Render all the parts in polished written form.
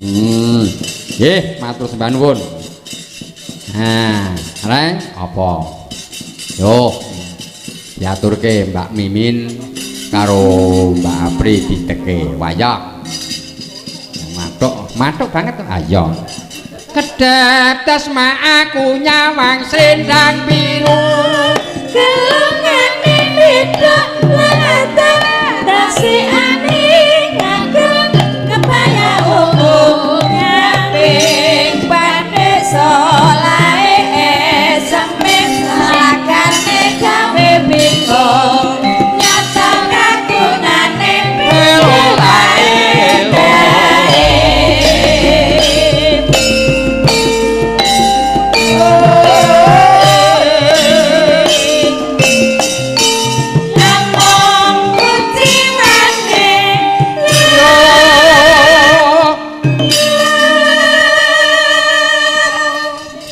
Nggih, matur sembah nuwun. Nah, Reng, apa? Yo, diaturke Mbak Mimin karo Mbak Apri diteke wayang. Matuk banget. Ayo. Kedap tasma aku nyawang selendang biru. Gelungane wedok lanang tasih ani ngagem kebaya ungu nyaping pade solae semen lakane gawe bingung nyata kagunane lae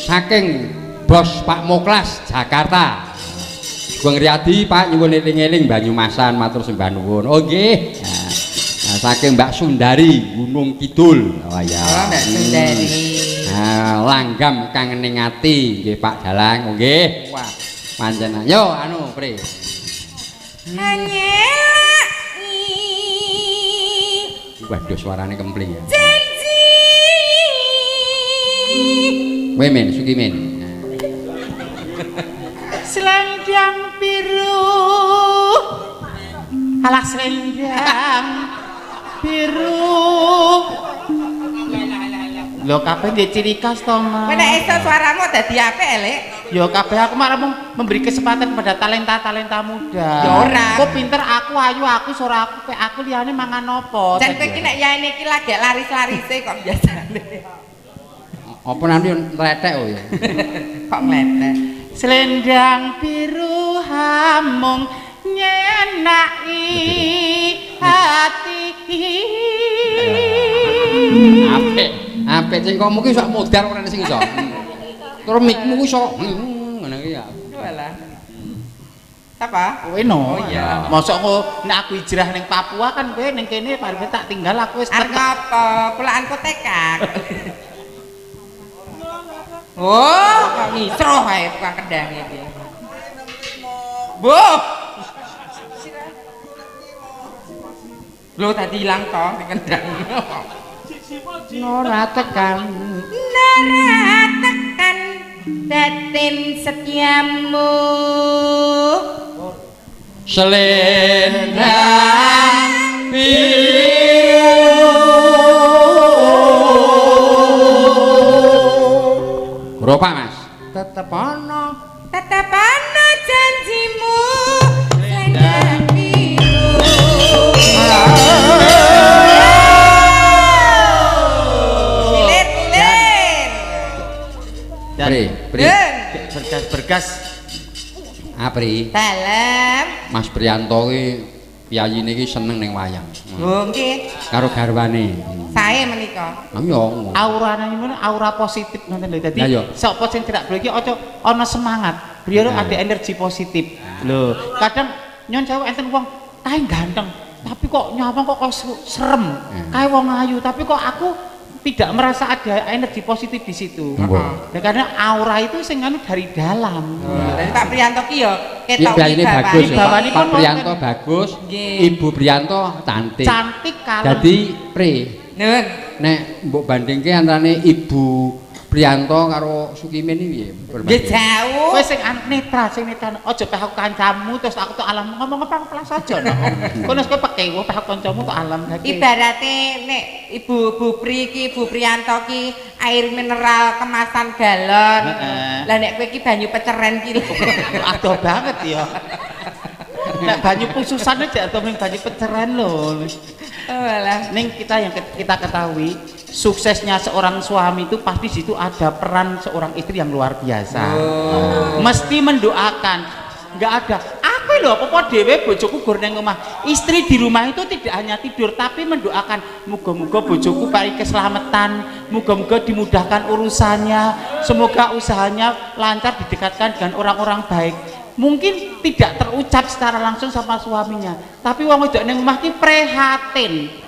saking Bos Pak Moklas Jakarta. Sugeng Riyadi Pak nyuwun eling-eling Banyumasan matur sembah nuwun. Oh nggih. Nah, saking Mbak Sundari Gunung Kidul. Oh ya. Mbak Sundari. Nah, langgam kangening ati nggih Pak Dalang. Oh nggih. Wah, panjenengan. Yo anu, Pri. Waduh suarane kempling ya. Wemen, Sukimen. Selendang biru. Alah selendang biru. Lho kabeh nggih ciri khas to, Mas. Kowe nek iso suaramu dadi apik, Lek. Yo kabeh aku malah memberi kesempatan kepada talenta-talenta muda. Ya ora. Kok pinter aku ayu aku suara aku liyane mangan apa? Jan kowe iki nek yaene iki lagi laris-larise kok biasane. Apa nanti nretek oh ya. Kok ngletek. Selendang biru hamung nyenaki hati. Apik sing komu ki sak modar ora sing iso. Terus mikmu ku iso ngono ki ya. Walah. Apa? Kowe no. Oh iya. Mosok kok nek aku hijrah ning Papua kan kowe ning kene bareng tak tinggal aku wis Arep apa? Pulaanku tekak. Oh, kok ngisroh ae tukang kendang iki. Bu. Lho tadi ilang to sing kendang. Ora tekan. Nara tekan datin setiamu. Selendang biru. Ropak Mas. Tetep ana Janjimu selendang biru. Silir. Pri. bergas. Apri. Dalem. Mas Priyanto ki piyayine ki seneng ning wayang. Oh nggih. Karo garwane. Sae menika. Yo. Aurane ngene aura positif ngoten lho. Dadi Lah, yo. sapa sing tidak boleh iki aja ana semangat. Biar ada energi positif. Lho, kadang nyon cewek enten wong kae ganteng, tapi kok nyawang kok serem. Kae wong ayu, tapi kok aku tidak merasa ada energi positif di situ. Nah, karena aura itu sing anu dari dalam. Dari Pak Priyanto ki yo ketok Ini bagus ya. Bawani Pak pun Priyanto bagus, Ibu Priyanto cantik. Cantik kalau. Jadi Pri, Nun. nek mbok bandingke antarané Ibu Priyanto karo Sukimen iki Nggih jauh. Kowe sing netra, aja peh aku kancamu terus aku tuh alam ngomong apa pelas aja no. Kono kowe pekewo peh kancamu tuh alam dadi. Ibarate nek Ibu Pri ki, Ibu Priyanto ki air mineral kemasan galon. Lah nek kowe ki banyu peceren ki lho. Adoh banget ya. Nek banyu pususan aja atau banyu peceren lho. Oh alah. Ning kita yang kita ketahui suksesnya seorang suami itu pasti di situ ada peran seorang istri yang luar biasa. Mesti mendoakan. Enggak ada. Aku lho apa dhewe bojoku gur nang omah. Istri di rumah itu tidak hanya tidur tapi mendoakan muga-muga bojoku paling keselamatan, muga-muga dimudahkan urusannya, semoga usahanya lancar didekatkan dengan orang-orang baik. mungkin tidak terucap secara langsung sama suaminya, tapi wong wedok ning omah ki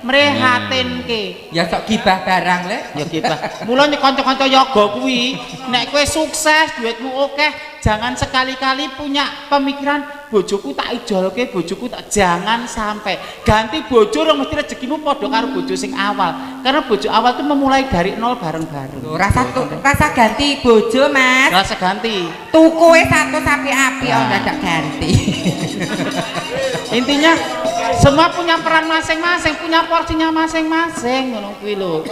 mrehatinke. Ya sok gibah barang le. Ya gibah. Mula kanca-kanca yoga kuwi, nek kowe sukses, duitmu akeh, jangan sekali-kali punya pemikiran bojoku tak ijolke, bojoku tak, jangan sampai. Ganti bojo rong mesti rezekimu padha karo bojo sing awal. Karena bojo awal itu memulai dari nol bareng-bareng. Rasa ganti bojo, Mas. Rasa ganti. Tukuke satu sampai api dadak ganti. Intinya semua punya peran masing-masing, punya porsinya masing-masing ngono kuwi lho.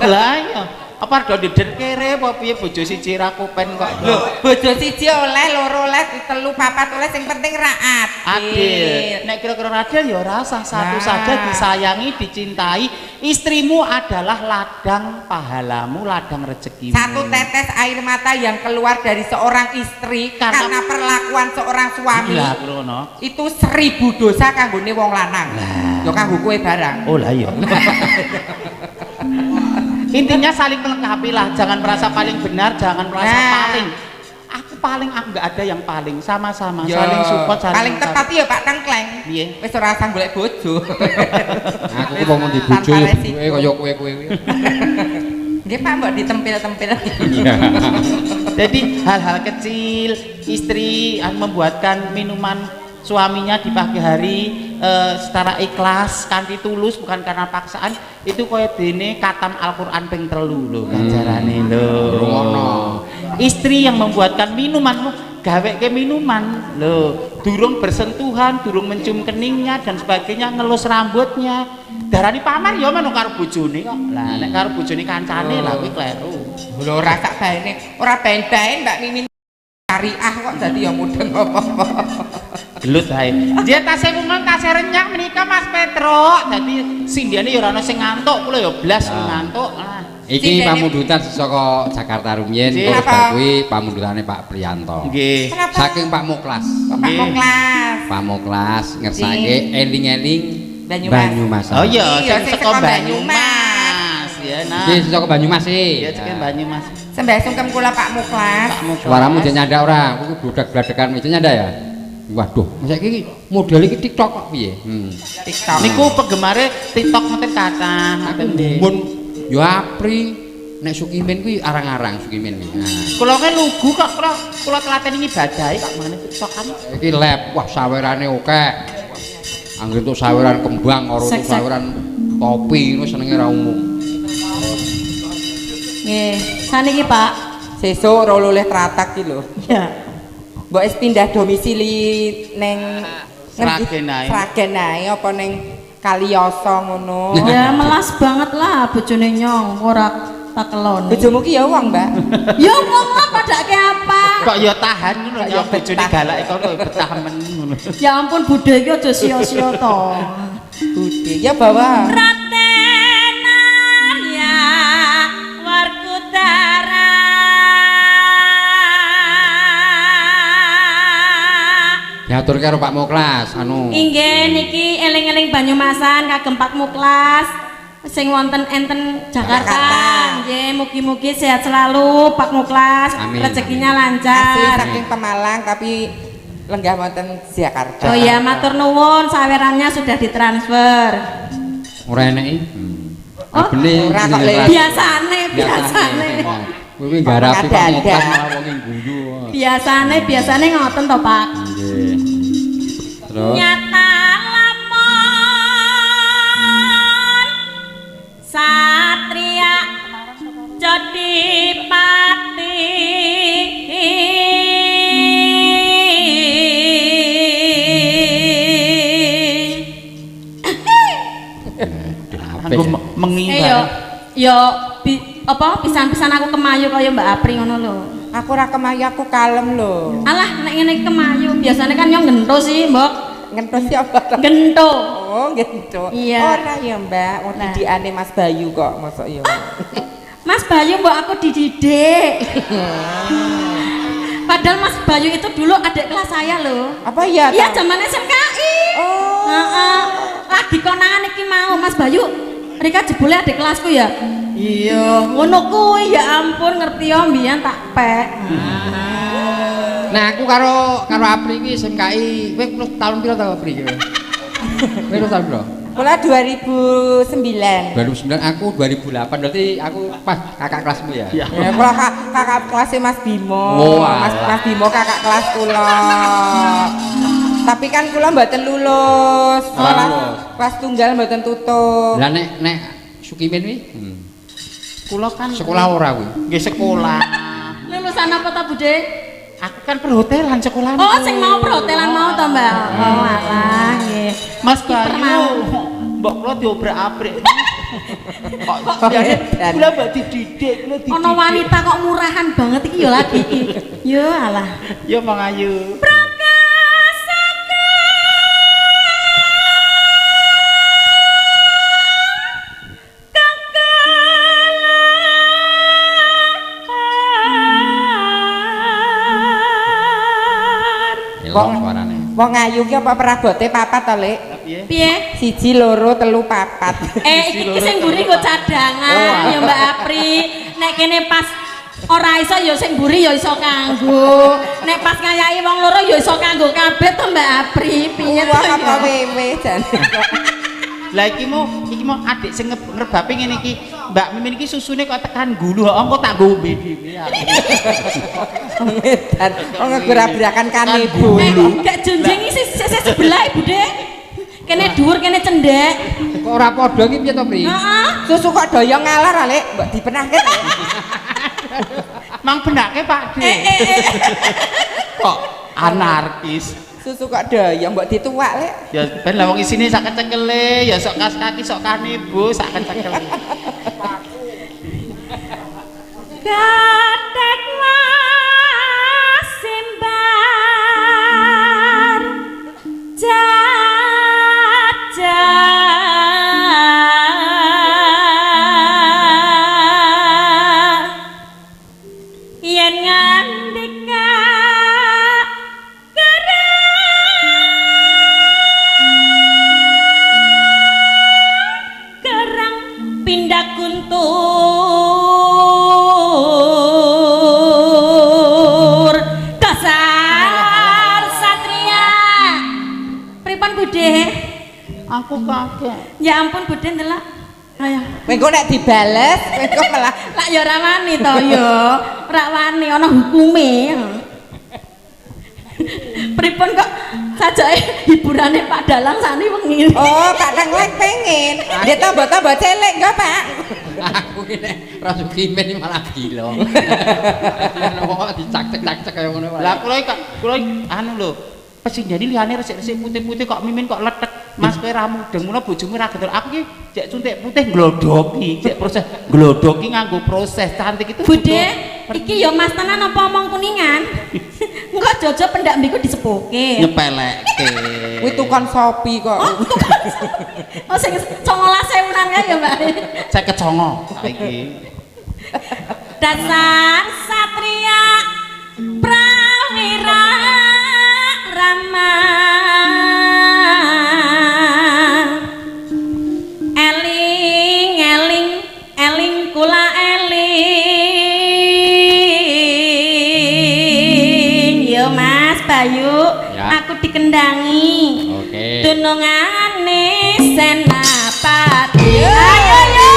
Lah iya, apa do didet kere apa piye bojo siji ra kopen kok. Lho, bojo siji oleh, loro oleh, telu papat oleh, sing penting ra adil. Nek kira-kira adil ya rasa satu saja, disayangi, dicintai. Istrimu adalah ladang pahalamu, ladang rezekimu. Satu tetes air mata yang keluar dari seorang istri karena perlakuan seorang suami. Lah ngono. Itu 1000 dosa kanggone wong lanang. Yo kanggo kowe barang. Oh lah iya. Intinya saling melengkapi lah, jangan merasa paling benar, jangan merasa paling aku nggak ada yang paling, sama-sama saling support, saling paling tepat ya Pak Tengkleng. Piye? Wis ora usah golek bojo. Aku ki wong di bojo ya bentuke kaya kowe kuwi. Nggih Pak, mbok ditempil-tempil. Iya. Jadi hal-hal kecil, istri membuatkan minuman suaminya di pagi hari secara ikhlas, kanthi tulus, bukan karena paksaan, itu kaya dene katam Al-Qur'an ping 3 lho ganjarane lho. Ngono. Istri yang membuatkan minumanmu, gaweke minuman lho, durung bersentuhan, durung mencium keningnya dan sebagainya, ngelus rambutnya, darani pamer ya menu karo bojone kok. Lah nek karo bojone kancane lah kuwi kleru. Lho ora sak baene, ora ben-ben Mbak Mimin syariah kok dadi ya mudeng apa-apa. Gelut ae. Dia tasih ngomong tasih renyah menika Mas Petro. Dadi sindiane ya ora ono sing ngantuk, kula ya blas ngantuk. Iki pamundutan saka Jakarta rumiyin, terus bar kuwi pamundutane Pak Priyanto. Nggih. Saking Pak Muklas. Pak Muklas. Pak Muklas ngersake eling-eling Banyumas. Oh iya, sing sing saka saka Banyumas ya. Nah. Iki saka Banyumas iki. Ya sing Banyumas. Sembah sungkem kula Pak Muklas. Suaramu jek nyandak ora? Kuwi blodak-blodakan iki nyandak ya? Waduh, saiki model iki TikTok kok piye? TikTok. Niku penggemare TikTok ngoten kathah, ngoten nggih. Mun yo apri nek Sukimin kuwi arang-arang Sukimin kuwi. Nah, Kula kan lugu kok kula telaten ngibadahi kok mangane TikTokan. iki lab, wah sawerane akeh. Anggere untuk saweran kembang karo untuk saweran topi ngono senenge ra umum. Nggih, saniki Pak. Sesuk ora oleh tratak ki lho. Ya. Mbok wis pindah domisili ning Sragen ae. Sragen ae apa ning Kaliyoso ngono. Ya melas banget lah bojone nyong ora takelone. Bojomu ki ya wong, Mbak. Ya wong lah padake apa? Kok ya tahan ngono ya bojone galake kono betah men ngono. Ya ampun budhe iki aja sia-sia to. Bude ya bawa. Ratenan ya Warkudara. Diatur karo Pak Muklas anu. Inggih niki eling-eling Banyumasan kagem Pak Muklas sing wonten enten Jakarta. Nggih, mugi-mugi sehat selalu Pak Muklas. Amin, Rezekinya Asli lancar. saking Pemalang tapi lenggah wonten Jakarta. Oh ya, matur nuwun, sawerannya sudah ditransfer. Ora eneki. Oh, benih ora kok, Le. Biasane. Kuwi garapi Pak Muklas malah wong guyu. Biasane ngoten to, Pak. Nggih. Terus Nyata lamun satria jadi pati Aku mengi yo apa pisan-pisan aku kemayu kaya Mbak Apri ngono lho. Aku ora kemayu, aku kalem lho. Alah nek ngene kemayu biasanya kan yo ngento sih, Mbok. Ngentos siapa? Gento. Oh, gitu. Iya. Ora ya, Mbak. Wong didikane Mas Bayu kok, mosok ya. Mas Bayu mbok aku dididik. Padahal Mas Bayu itu dulu adik kelas saya loh. Apa ya? Iya, zaman SMKI. Oh. Heeh. Lagi konangan iki mau Mas Bayu. Rika jebule adik kelasku ya. Iya, ngono kuwi ya ampun ngerti yo mbiyen tak pek. Nah, aku karo Apri iki SMKI, kowe plus tahun piro ta Apri kowe? Kowe plus tahun piro? Kula 2009. 2009 aku 2008 berarti aku pas kakak kelasmu ya. Ya kula kakak kelasnya Mas Bimo. Oh, Mas Bimo kakak kelas kula. Tapi kan kula mboten lulus. Kelas tunggal mboten tutup. Lah nek Sukimin wi? Kula kan Sekolah ora kuwi. nggih sekolah. Lulusan apa ta, Bude? Aku kan perhotelan sekolah. Oh, sing mau perhotelan mau to, Mbak. Oh, alah nggih. Mas Kiper Bayu. mau. Mbok kula diobrak-abrik. Kok jane kula mbak dididik, kula dididik. Ono wanita kok murahan banget iki ya lagi iki. Yo alah. Ya Mang Ayu. Wong ayu ki apa perabote papat to, Lek? Piye? 1 2 3 4. Iki sing mburi kok cadangan ya Mbak Apri. Nek kene pas ora iso ya sing mburi ya iso kanggo. Nek pas ngayahi wong loro ya iso kanggo kabeh to Mbak Apri. Piye to? Wah apa wewe jane. Lah iki mau adik sing ngerbapi ngene iki. Mbak Mimin iki susune kok tekan gulu, engko tak ngombe dhewe. Medan. Oh ngegrabirakan kanibu. Gak jonjengi sik sebelah Bude. Kene dhuwur kene cendhek. Kok ora padha iki piye to, Pri? Heeh. Susu kok doyong ngalar, Lek. Mbok dipenahke. Mang benake Pak De. Kok anarkis. Susu kok doyong mbok dituwak, Lek. Ya ben lah wong isine sak kecekele, ya sok kas kaki sok kanibu, sak kecekele. Gatek wasimbar jajah yen ngandika kerang pindah kuntur dasar satria pripun Bude? Aku kaget. Ya ampun Bude ndelok ayo Engko nek dibales, engko malah lak ya ora wani to ya ora wani ana hukume pripun kok sajake hiburane Pak Dalang sani wengi oh, kadang lek pengen. Dia tambah-tambah celek enggak, Pak? Aku ki nek Rasukimin iki malah gila. Kok dicak-cak kaya ngono wae. Lah kula anu lho. Pesing jadi liyane resik-resik putih-putih kok Mimin kok letek. Mas kowe ra mudeng mula bojomu ra gedor. Aku ki jek suntik putih nglodoki, jek proses nglodoki nganggo proses cantik itu. Bude, iki ya Mas tenan apa omong kuningan? Engko jojo pendak mbiku disepuke. Nyepelekke. Kuwi tukang Shopee kok. Oh sing 19.000-an kae ya, Mbak. Saya kecongo saiki. Dasar satria prawira rama eling kula eling yo Mas Bayu Ya. aku dikendangi Oke. dunungane senapati ayo yo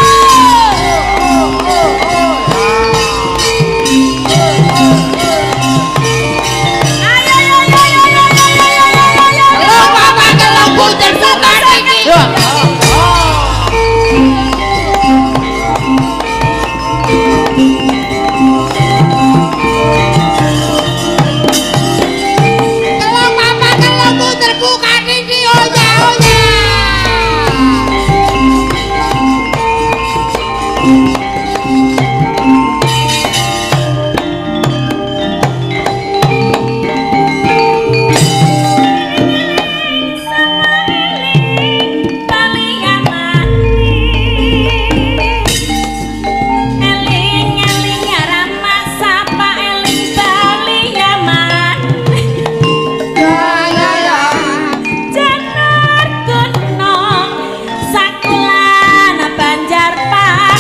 Sakulan banjar Pak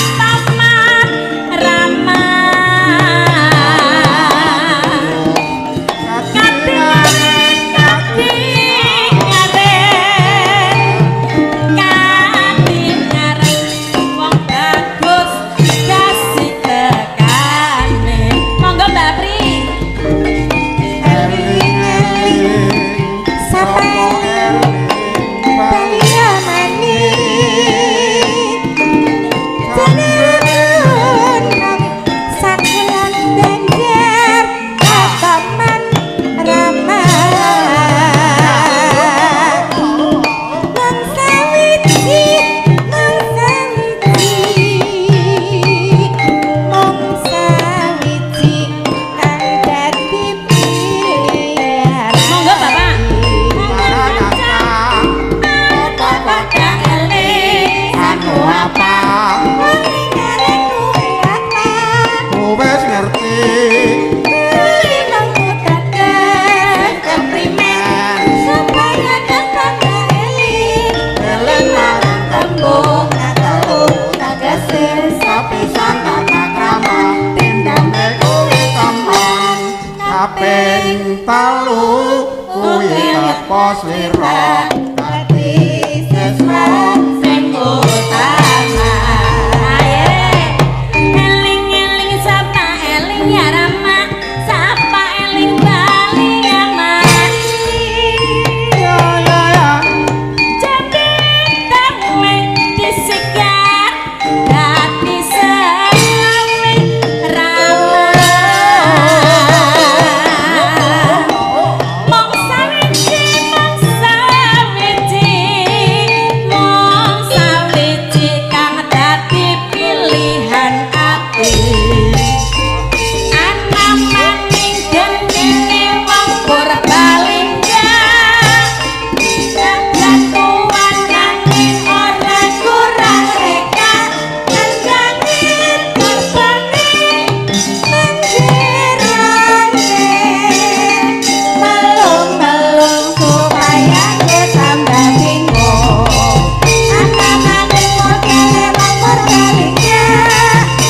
slira dadi siswa sing utama. Eling-eling sapa eling ya Rama, sapa eling bali aman. ya ya ya Jadi tanwe disikat dadi selawe Rama. Mong sawiji, mong sawiji kang dadi pilihan ati. Ana maning dene wong Purbalingga, jatuhan nanging ora kurang reka, nandangin terbani menjirane. Melung-melung supaya kowe tambah bingung. Ana maning modele wong Purbalingga,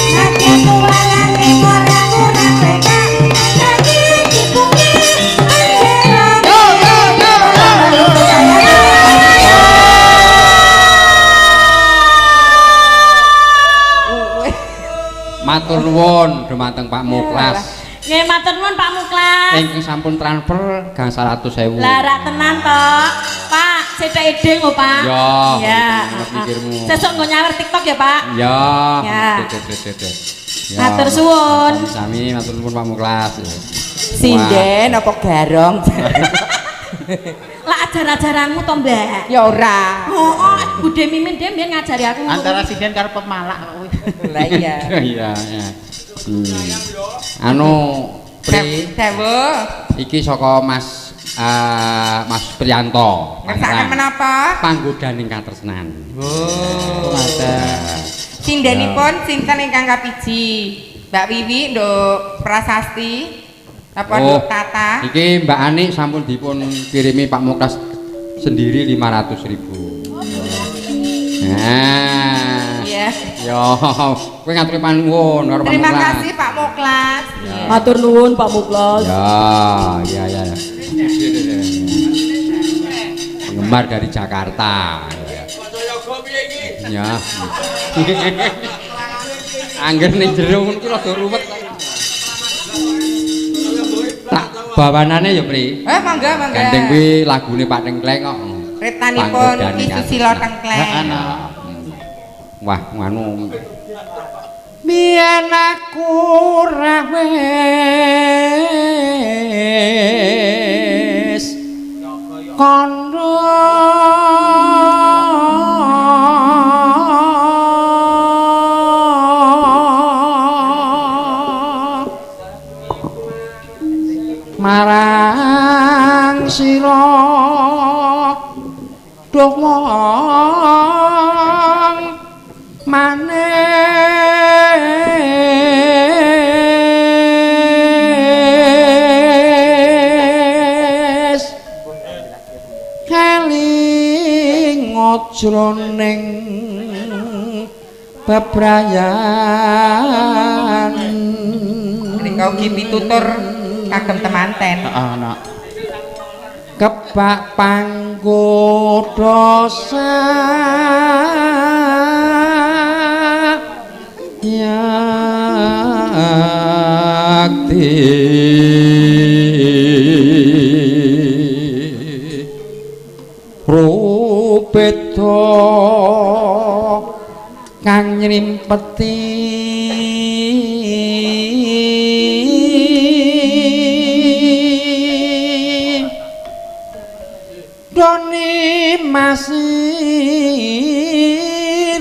jatuhan nanging ora kurang reka, nandangin terbani Matur nuwun dumateng Pak Muklas. Nggih matur nuwun Pak Muklas. Ingkang sampun transfer gangsal 100.000. Lah rak tenan to. Pak, sithik edeng lho, Pak. Ya, Ya. ngerti mikirmu. Sesuk nggo nyawer TikTok ya, Pak. Ya. Ya. Dede. Ya. Matur suwun. Sami matur nuwun Pak Muklas. Ya. Sinden apa garong? Lah ajar-ajaranmu to, Mbak. Ya ora. Oh, Bude Mimin dia biyen ngajari aku. Antara sinden karo pemalak kowe. Lah iya. Iya, ya. Anu Pri, Dawuh. iki saka Mas Mas Priyanto. Ngersakaken menapa? Panggodaning katresnan. Oh, ngoten. Sindenipun sinten ingkang kapiji? Mbak Wiwi nduk prasasti apa Oh, nduk tata? iki Mbak Ani sampun dipun kirimi Pak Muklas sendiri 500.000. Nah. Iya. Yo, kowe ngaturi panuwun karo Pak Terima Muklas. kasih Pak Muklas. Matur nuwun Pak Muklas. Ya. Penggemar dari Jakarta. Ya. Angger ning jero ngono ki rada ruwet. Tak bawanane ya, Pri. Mangga. Gandeng kuwi lagune Pak Tengkleng kok. Reptanipun Panggodaning Ki Susilo Tengkleng. Wah, nganu. biyen aku ra wis kandha marang sira duh wong manis keling jroning bebrayan Mrika ugi pitutur kagem temanten. Ana. Kebak panggodosa yakti rupeta kang nyrimpeti doni masih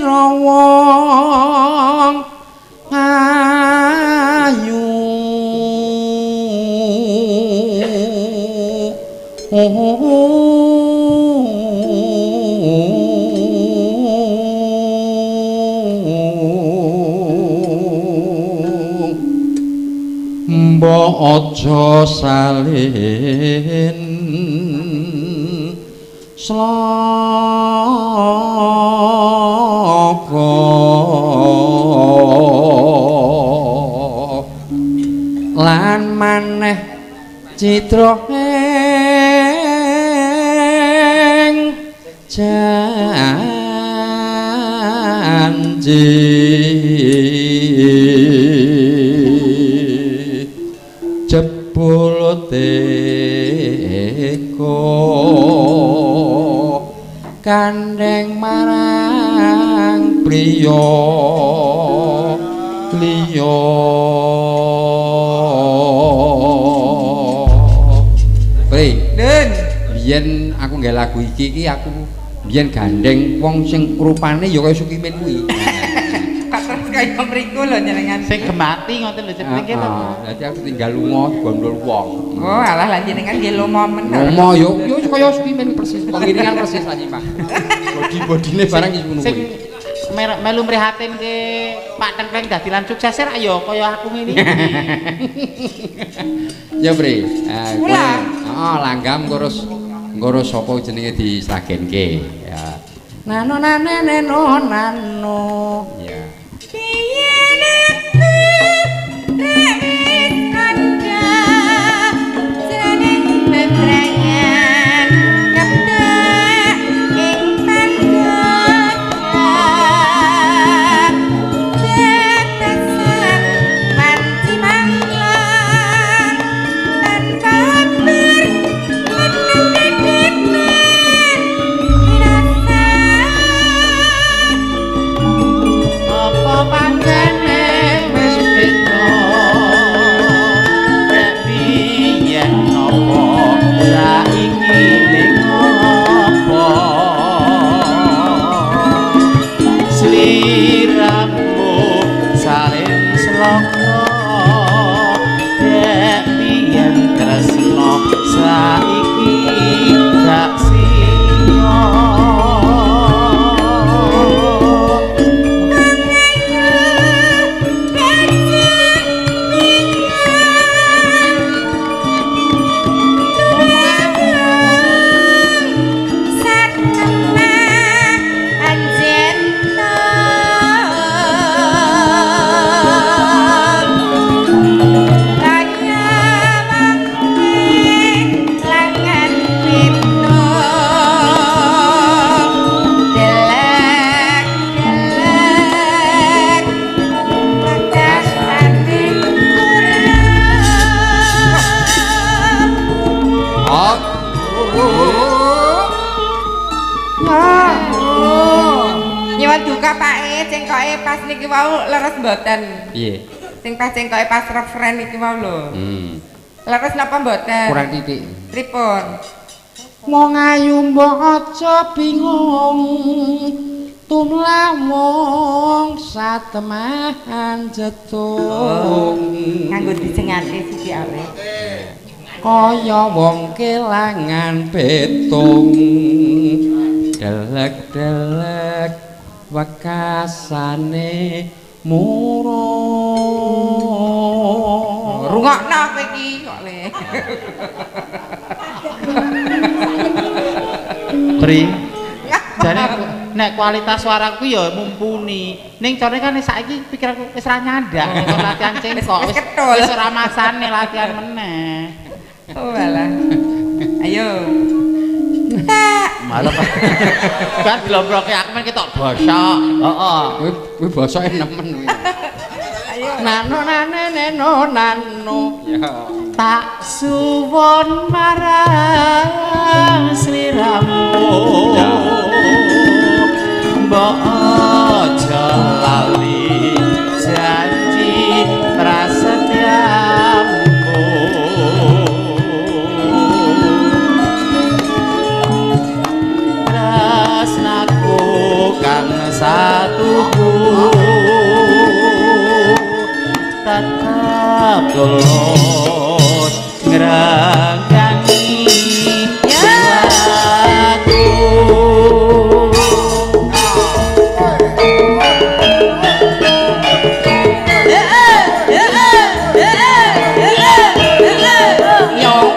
rawong ayu mbok aja salin slaka lan maneh citra janji jebul teko kandeng marang priya liya Pri Den biyen aku nggawe lagu iki aku biyen gandeng wong sing rupane ya kaya Sukimin kuwi kok terus kaya mriku lho jenengan Sing gemati ngoten lho jenenge to. Dadi aku tinggal lunga gondol wong. oh alah lan jenengan nggih lomo men Lomo yo kaya Sukimin persis, pengiringan persis lan Pak. Bodi-bodine barang iki ngono Sing kuwi. melu mrihatin ke Pak Tengkleng dadi lan sukses ayo kaya aku ngene iki. Ya Bre, kowe Ulah. langgam ngurus sapa jenenge dislagenke. Ya. Nano nane no nano. Ya. Nyuwun duka Pak cengkoke pas niki wau leres mboten. Piye? Sing pas cengkoke pas refren iki wau lho. Leres napa mboten? Kurang titik. Pripun? Wong ayu mbok aja bingung. Tumlah wong satemahan jetung. Nganggo disengati siji awet. Kaya wong kelangan petung. Delek-delek wekasane murung. Rungokno kowe iki kok le. Pri. Jane nek kualitas suaraku ya mumpuni. Ning jane kan saiki pikiranku wis ra nyandak kok latihan cengkok Wis ketul. wis ora masane latihan meneh. Oh alah. Ayo. Malah kan dilomproke aku men ketok bosok. Heeh. Kowe bosoke nemen kuwi. Ayo. Nano nane neno nano. Ya. Tak suwon marang sliramu mbok aja lali janji prasetyamu tresnaku kang satuku tetap tulus ngrangkani aku Ayo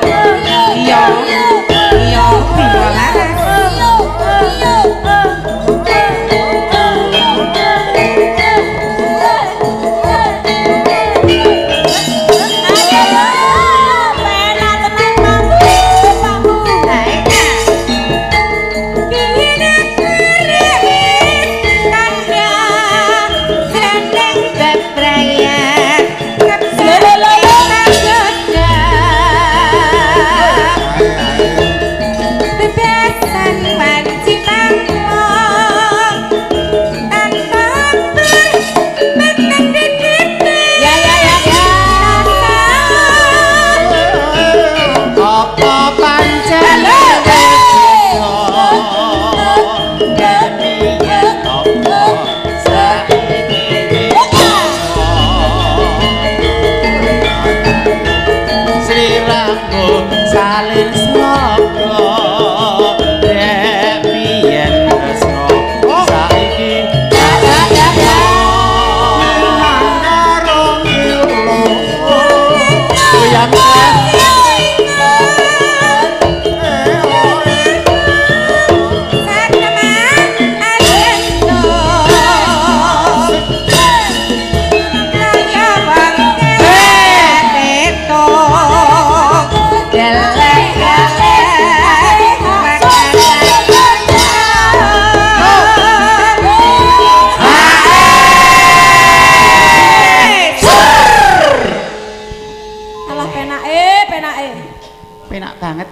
penak banget.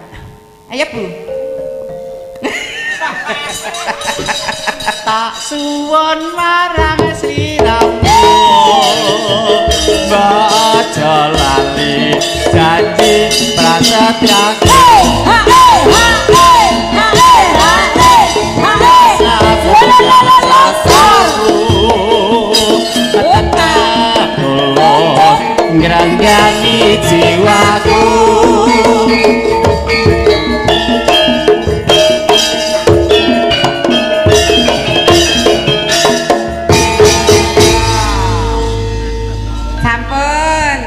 Ayo Bu. Tak suwon marang sliramu baca lali janji prasetyaku ngranggani jiwaku. Sampun.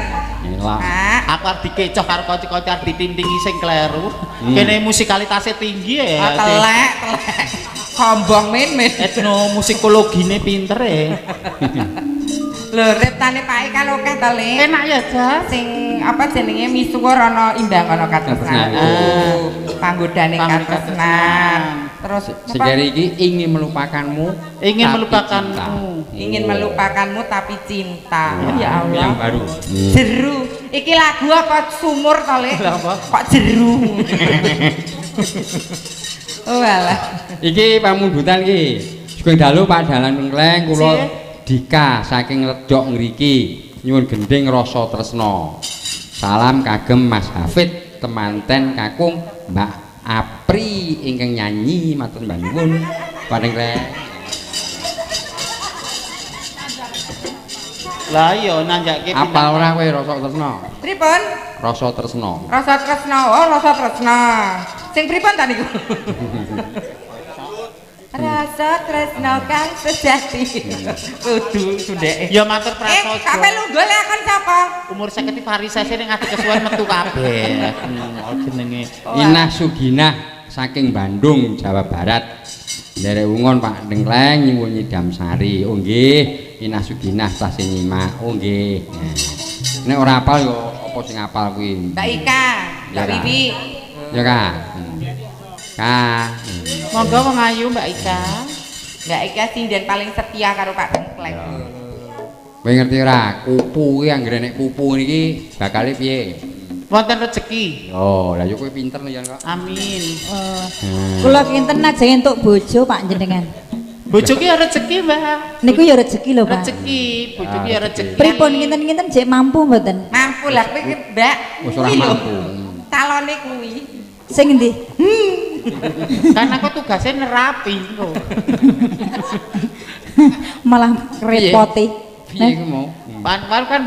Elah. Pak. Aku arep dikecoh karo kanca-kanca arep ditintingi sing kleru. Kene musikalitasnya tinggi Oh, ya. telek. Sombong men. Etnomusikologine pinter ya. Lho, reptane Pak kan akeh to, Le. Enak ya, Jas. Sing apa jenenge misuwur ana imbang ana katresnan. Panggodane Panggodane katresnan. Terus Sing apa? keri iki ingin melupakanmu. Ingin tapi melupakanmu. cinta. Ingin melupakanmu tapi cinta. Wah, Ya Allah. Yang baru. Jeru. Iki lagu apa sumur to, Le? Lah, apa? Kok jeru? Oh alah. Iki pamundutan iki. Sugeng dalu Pak Dalan Pengkleng kula Dika saking Ledok ngriki nyuwun gending rasa tresna. Salam kagem Mas Hafid temanten kakung Mbak Apri ingkang nyanyi matur nuwun Pengkleng. Lah iya nanjake Apal ora kowe rasa tresna? Pripun? Rasa tresna. Rasa tresna. Oh, rasa tresna. Sing pripun ta niku? Rasa tresna kang sejati. Kudu sundeke. ya matur prasaja. Kape lungguh le akon sapa? Umur 50 varisese ning ati kesuwen metu kabeh. Jenenge. Inah Suginah saking Bandung, Jawa Barat. Nderek ungon Pak Dengkleng nyuwun nyidam sari. Oh nggih, Inah Suginah tasih nyimak. Oh nggih. Nek ora apal yo apa sing apal kuwi? Mbak Ika, Mbak Ya, Bibi. Ya Kak. Kak. Monggo wong ayu Mbak Ika. Mbak Ika sinden paling setia karo Pak Dengkleng. Kowe ngerti ora? Kupu kuwi anggere nek kupu niki bakale piye? Wonten rejeki. Oh, lah yo kowe pinter ya kok. Amin. Kula kinten ajeng entuk bojo Pak jenengan. Bojo ki ya rejeki, Mbak. Niku ya rezeki lho, Pak. Rezeki, bojo ki ya rezeki. Pripun kinten-kinten jek mampu mboten? Mampu lah kowe ki, Mbak. Wis ora Kuwi lho, mampu. Calone kuwi. Sing endi? Kan aku tugasnya nerapi kok. Malah repoti. Piye ku mau? Baru kan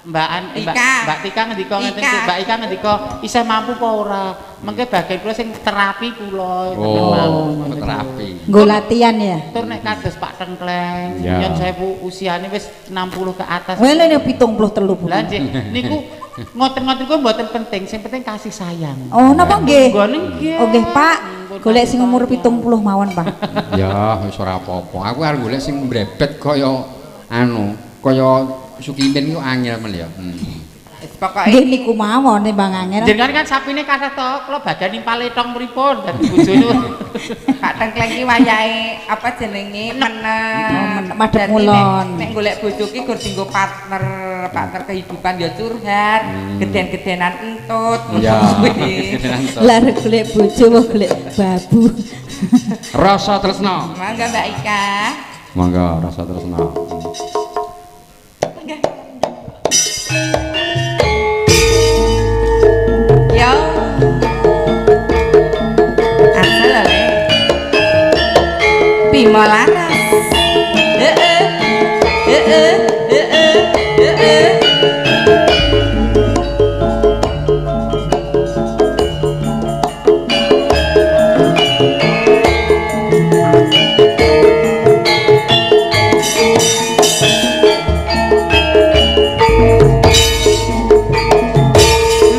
Mbak Tika ngendika ngeten iki, Mbak Ika ngendika isih mampu apa ora. Mengke bagian kula sing terapi kula. Oh, terapi. Nggo latihan ya. Tur nek kados Pak Tengkleng, Ya. yen sewu usiane wis 60 ke atas. Well ini 73 Bu. Lah nggih, niku ngoten-ngoten kuwi mboten penting, sing penting kasih sayang. Oh, napa nggih? Nggone nggih. Oh nggih, Pak. Golek sing umur 70 mawon, Pak. Ya, wis ora apa-apa. Aku arep golek sing mbrebet kaya anu, kaya Sukimin ku angel men ya. Wis pokoke Nggih niku mawon timbang angel. Jenengan kan sapine kathah to, kula bagian nimpale tong pripun dadi bojone. Pak Tengkleng ki wayahe apa jenenge meneng. madhep Dadi ngulon. Nek golek bojo ki gur dinggo partner kehidupan ya curhat, geden-gedenan entut. Ya. Kuwi. Lah arep golek bojo wae golek babu. Rasa tresna. Mangga Mbak Ika. Monggo rasa tresna. Yo. Asal le. Bima laras. Heeh. Heeh. Heeh. Heeh.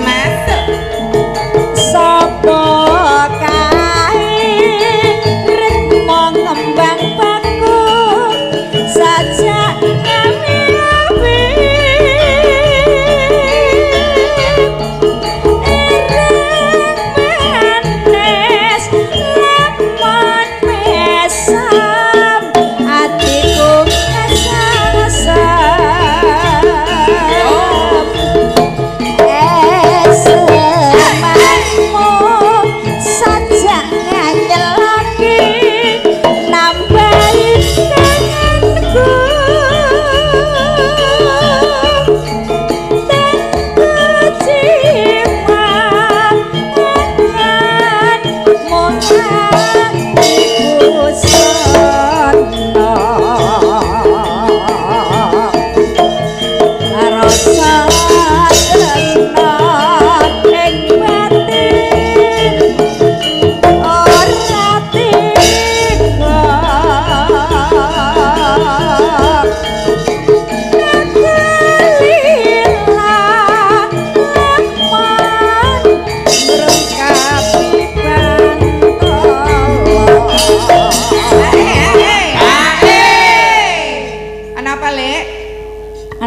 Masuk. Sapa kae rek ngembang baku sajak kami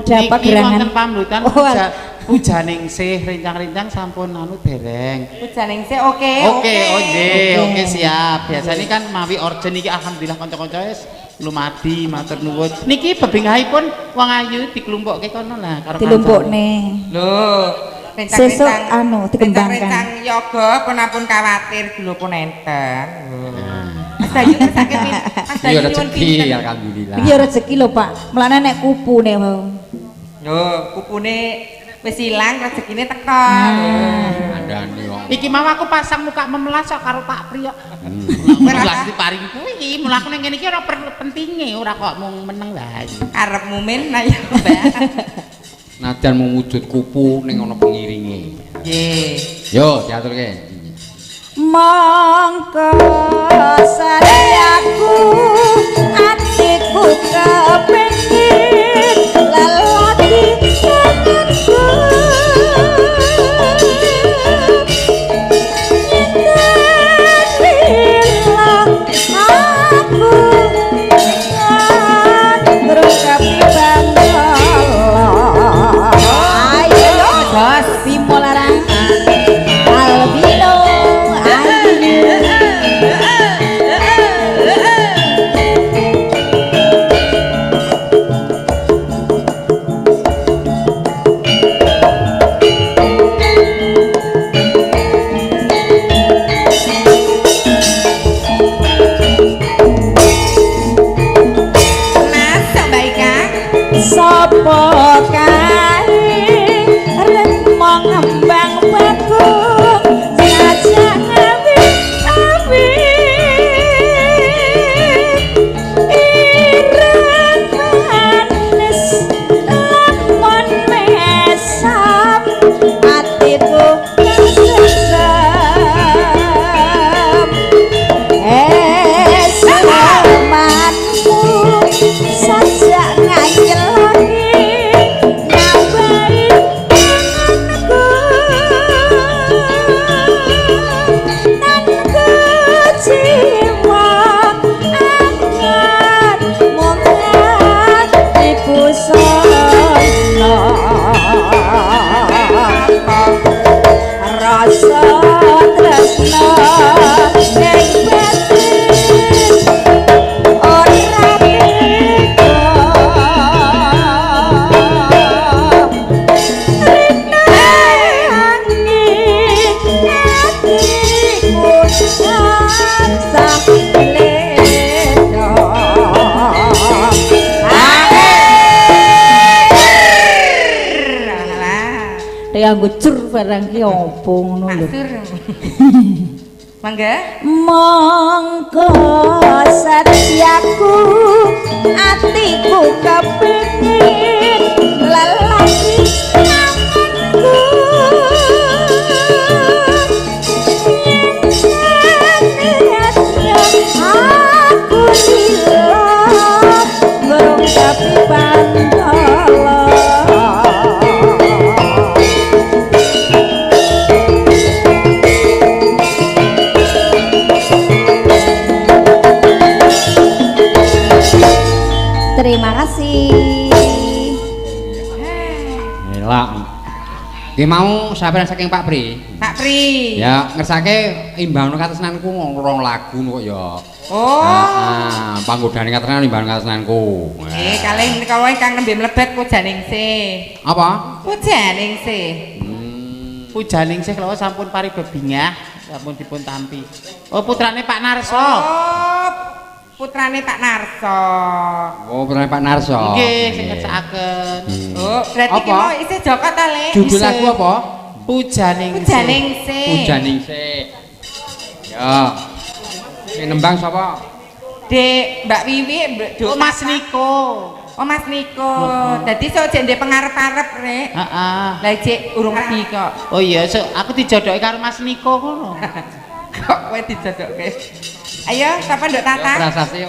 Ada apa Niki gerangan? wonten pamulutan Oh, pujaning sih rencang-rencang sampun anu dereng. Pujaning sih oke. Oke, siap. Biasanya kan mawi orjen niki alhamdulillah kanca-kanca wis lumadi matur nuwun. Niki bebingahipun wong ayu dikelumpukke kono lah karo Dilumpukne. Loh, Sesuk anu dikembangkan. rencang yoga pun khawatir dulu pun enten. Mas Bayu sakit Mas Bayu Iya nyuwun rezeki pinten. alhamdulillah. Iki rezeki lho, Pak. Mulane nek kupune wae. Loh, kupune wis ilang rezekine teko. Andane wong. Iki mau aku pasang muka memelas kok karo Pak Priyo. Melas diparingi kuwi, mula aku ning kene iki ora pentinge, ora kok mung meneng wae. Arepmu men ayo Mbak. Najan mewujud kupu ning ana pengiringe. Nggih. Yo diaturke. Mongko sayaku atiku kepengin lelaki kangenku aku ngrungkapi bangala ayo jos bimolarang albino sapa kae remong ngembang bagung jajak awi ireng manis lemon mesam atiku kesesem selamatmu sajak nganyeloni nambahi anganku jiwa angan mungat ibu sono rasa tresno ning batin ora tega rinangi atiku tansah leda Alah. nganggo jur barang ki opo ngono lho. Maksur. Mangga. Mongko satyaku atiku kepengin lelaki anganku aku silap ngrungkapi bantala. Terima kasih. Elak. Ki mau sampeyan saking Pak Pri. Pak Pri. Ya ngersake imbangno katresnanku rong lagu kok ya. Oh. Heeh, panggodane katresnan imbangno katresnanku. Kalih menika wae kang nembe mlebet pujaning se. Apa? Pujaning se. Pujaning sih kalau sampun pari bebingah, sampun dipun tampi. Oh putrane Pak Narso. Oh. Putrane Pak Narso. Oh, putrane Pak Narso. Nggih, sing ngersakaken. Oh, berarti ki Apa? mau isih Joko ta, Le? Judul lagu apa? Pujaning Pujaning se. Pujaning se. Ya. Sing nembang sapa? Dek Mbak Wiwi, Oh Mas Niko. Oh Mas Niko. Dadi sok jek ndek pengarep-arep, Rek. Heeh. Lah cek urung wedi kok. Oh iya, so, aku dijodoki karo Mas Niko ngono. Kok kowe dijodokke? Ayo, sapa Nduk Tata? Prasasti.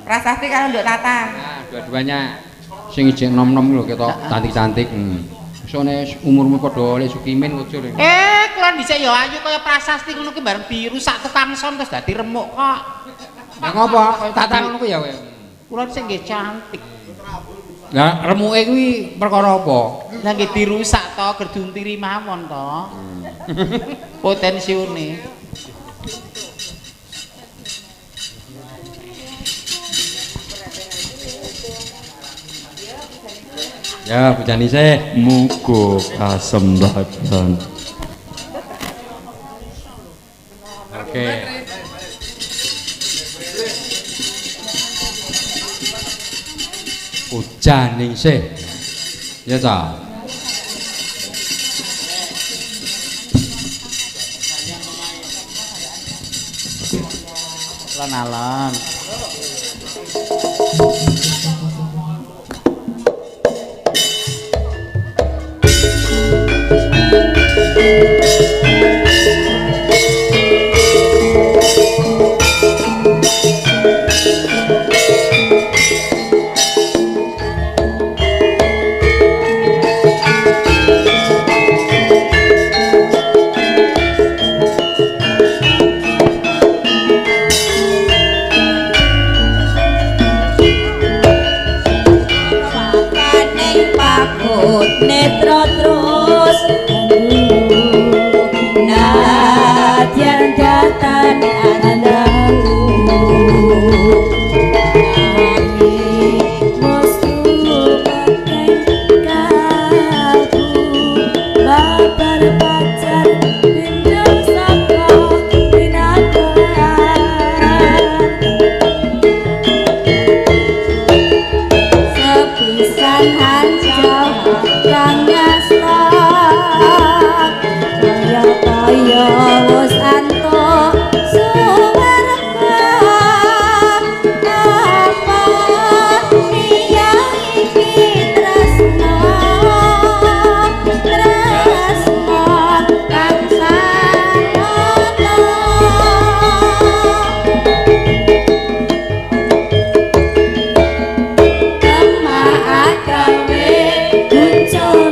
Prasasti karo Nduk Tata. Nah, dua-duanya sing ijek nom-nom lho ketok cantik-cantik. Sone umurmu padha lek Sukimin kocur. Kula dhisik ya ayu kaya prasasti ngono ki bareng biru sak tukang son terus dadi remuk kok. Lah ngopo? Kaya tata ngono ku ya kowe. Kula dhisik nggih cantik. Lah remuke kuwi perkara apa? Lah nggih dirusak to gerduntiri mawon to. Potensiune. Ya, bujani sih. Muga kasembadan. Oke. Bujani sih. Ya ta. Alon-alon. Papaning pakut netra terus nadyan datan anandaku mustu pakai kalbu babar pacar pindah saka pinakaran sepisan hancau kang ngasta kaya wis antuk suwarga apa iya iki tresno kang samono Kema agawe muncul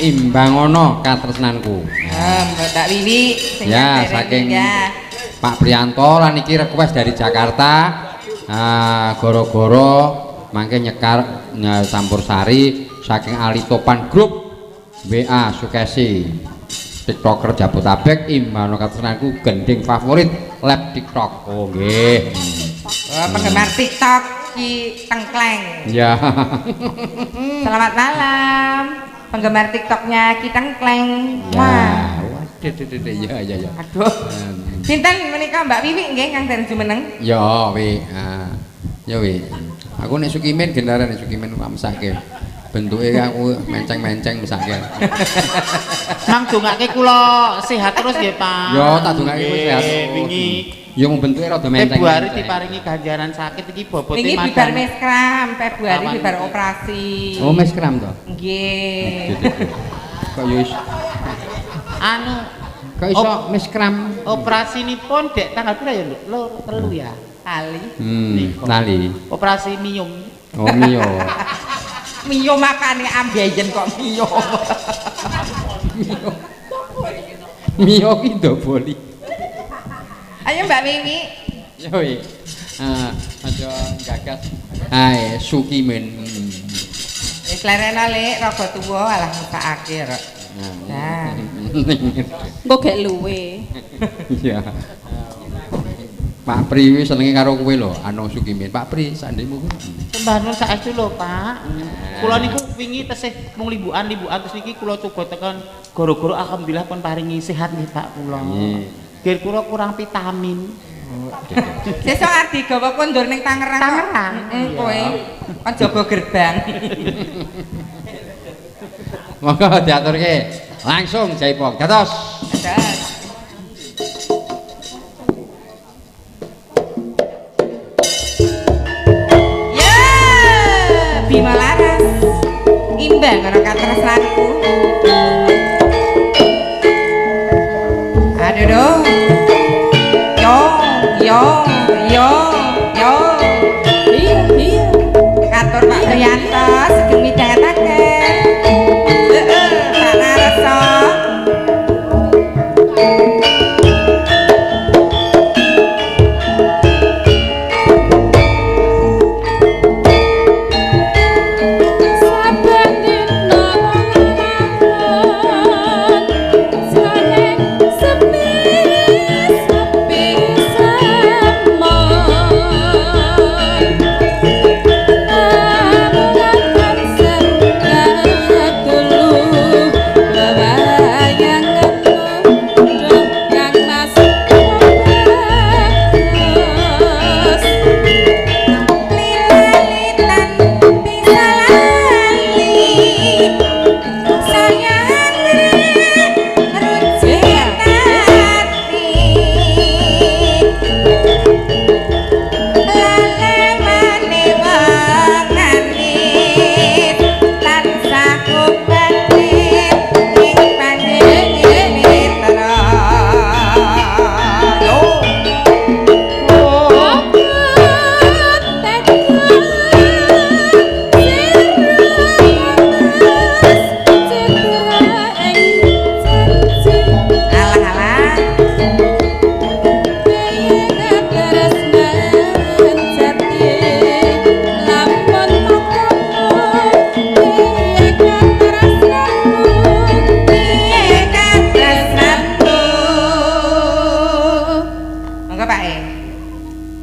imbang ana katresnanku. Mbak Wiwi sing Ya, nyadereng saking ya. Pak Priyanto lan iki request dari Jakarta. Goro-goro mangke nyekar campur sari saking Ali Topan Group WA Sukesi TikToker Jabotabek imbang ana katresnanku gending favorit lab TikTok. Oh nggih. Penggemar TikTok Ki Tengkleng. Ya. Selamat malam. Penggemar TikToknya Ki Tengkleng. Ya. Ya. Aduh. Sinten menika Mbak Wiwi nggih Kang Den Jumeneng? Ya, wi. Ya wi. Aku nek Sukimin gendara nek Sukimin mesake. Bentuke aku menceng-menceng mesake. Mang dongake kula sehat terus nggih, Pak. Ya, tak dongake kowe sehat. Wingi ya mung bentuke rada menceng. Februari diparingi ganjaran sakit iki bobote Wingi bibar meskram, Februari bibar operasi. Oh, meskram to? Nggih. Kok yo anu kok iso meskram operasinipun dek tanggal pira ya, Lho? 3 ya. Kali. Nali. Operasi miom. Oh, mio. Mio makane ambeien kok mio. Mio ki ndoboli. Ayo Mbak Wiwi. Ya wi. Aja gagas. Hai, Sukimin. Wis lerena Lek, rada tuwa alah mesakake rek. Nah. Engko gek luwe. Iya. Pak Pri wis senenge karo kowe lho, anu Sukimin. Pak Pri, sandemu kuwi. Sembah nun saestu lho, Pak. Kula niku wingi tesih mung limbukan terus niki kula coba tekan goro-goro alhamdulillah pun paringi sehat nggih Pak kula. Nggih kula kurang vitamin. Sesuk arep digawa kondur ning Tangerang. Tangerang. Kowe kon jaga gerbang. Monggo diaturke. Langsung Jaipong. Dados. Ya, Bima Laras. Imbang karo katresnanku. Aduh. Yo. Iya. Katur Pak Priyanto sugeng midhangetaken. Pak Narasa.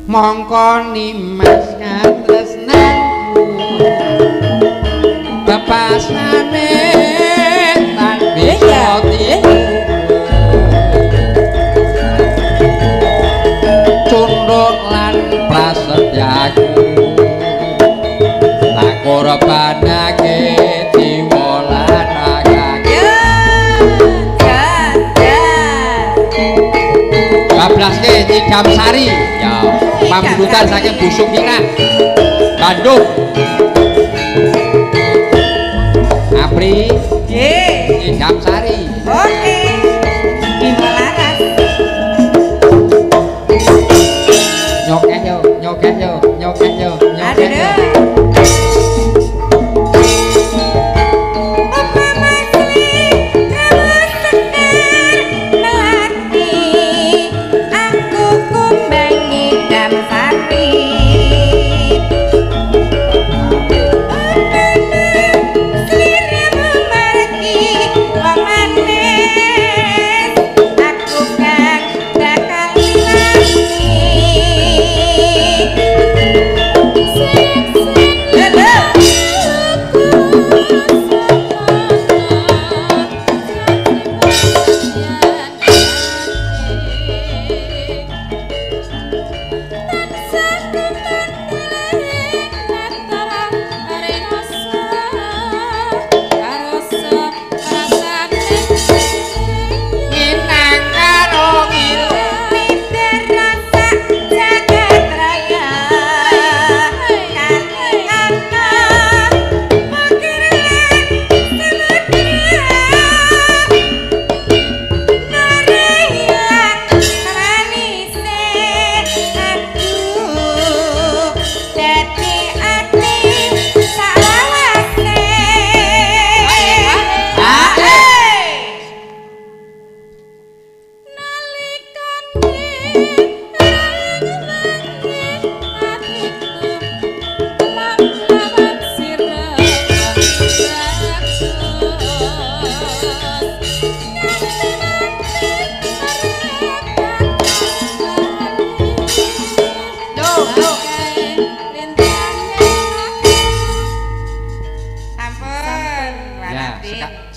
Mongko nimas katresnanku bapasane tan bisa cunduk lan prasetyaku tak korbanake jiwa lan ragaku bablaske Cidam Sari ya pambunutan saking busuk Nina Bandung Apri Cidam Sari Oke Bima Laras nyokeh yo Aduh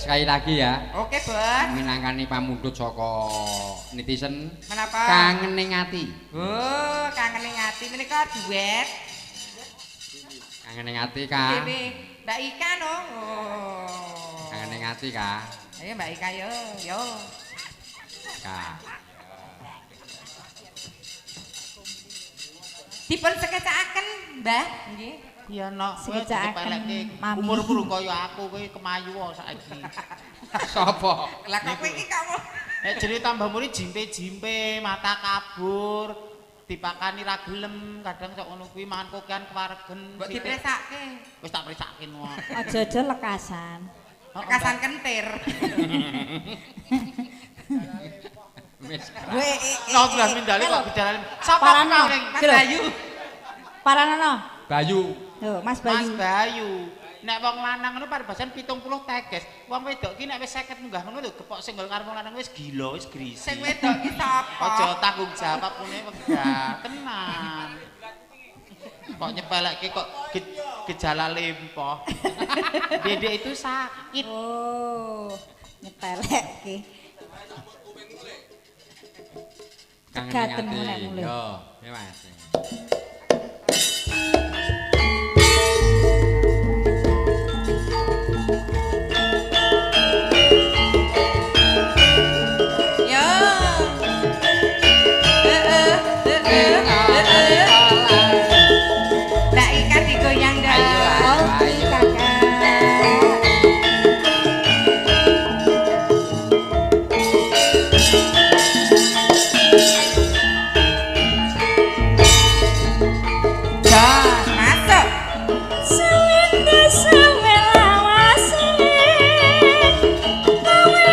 sekali lagi ya. Oke, Bos. Minangkani pamundhut saka netizen. Menapa? Kangening ati. Oh, kangening ati menika duet. Kangening ati, Kak. Dewe Mbak Ika no. Oh. Kangening ati, Kak. Ayo Mbak Ika yo, yo. Kak. Dipun sekecakaken, Mbah, nggih. Iya nok, kowe Sekecakaken, dipelekke Mami. umur-umur kaya aku kowe kemayu saiki. Sapa? Lah kok kowe iki kamu Nek jenenge tambah muri jimpe-jimpe, mata kabur, dipakani ra gelem, kadang sok ngono kuwi mangan kokean kewaregen. mbok dipresake. Wis tak presake wae. Aja-aja lekasan. Kasan kentir. Wis. Nek gelas mindale kok bicarane. Sapa Parano. kau ning Mas Bayu. Paranono. Bayu. Yo, Mas Mas Bayu. Bayu. Nek wong lanang ngono paribasan 70 teges. Wong wedok ki nek wis 50 munggah ngono lho kepok singgol karo wong lanang wis gila, wis grisi. Sing wedok ki sapa? Aja tanggung jawab pune wegah, tenan. Kok nyepelekke kok gejala lempoh. Dedek itu sakit. Oh, nyepelekke. Kangening Cegaten ati. mulai-mulai. Yo, ya Mas. Yo. Mbak Ika digoyang dong. Oke, Kakak. Dah, masuk. Sewende sewelawase kowe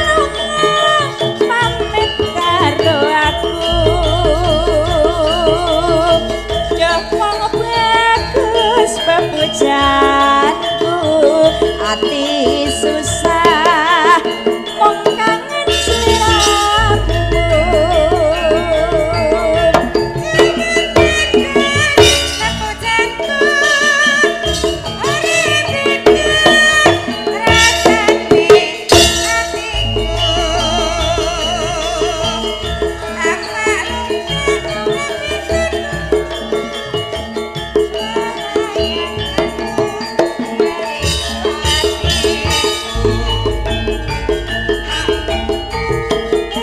lunga pamit karo aku Yo wong bagus bebujanku ati susah mung kangen sliramu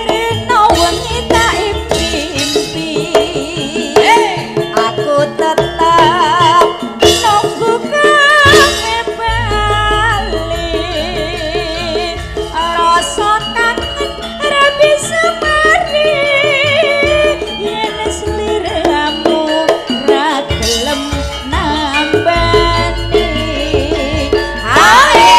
Rino wengi tak impi-impi Aku tetap nunggu kowe bali Rasa kangen ra bisa mari Yen sliramu ra gelem nambani Ae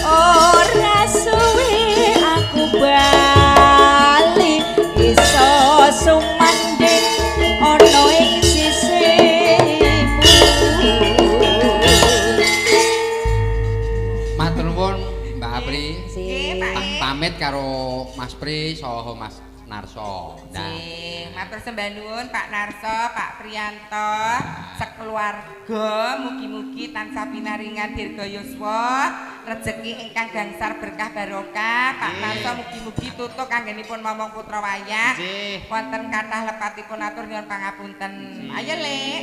Ora suwe aku bali iso sumanding ana ing sisimu Matur nuwun Mbak Apri. Nggih, Pak. Pamit karo Mas Pri saha Mas Narso. Nah, Nggih, matur sembah nuwun Pak Narso, Pak Priyanto, sekeluarga mugi-mugi tansah pinaringan dirga yuswa, rejeki ingkang gangsar berkah barokah. Pak Narso mugi-mugi tutuk anggenipun momong putra wayah. Nggih. Wonten kathah lepatipun atur nyuwun pangapunten. Ayo, Lek.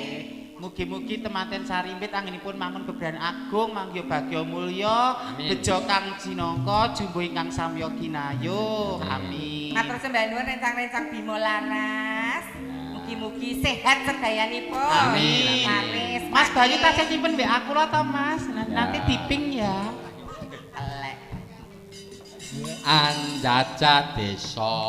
Mugi-mugi temanten sarimbit anggenipun mangun bebrayan agung manggya bagya mulya Amin. bejo kang jinangka jumbo ingkang samya kinayuh. Amin. Matur sembah nuwun rencang-rencang Bima Laras. Mugi-mugi sehat sedayanipun. Amin. Laris, Mas Bayu Pak. tasih nyimpen mbek aku lho to Mas. Nanti diping ya. Elek. Anjaja desa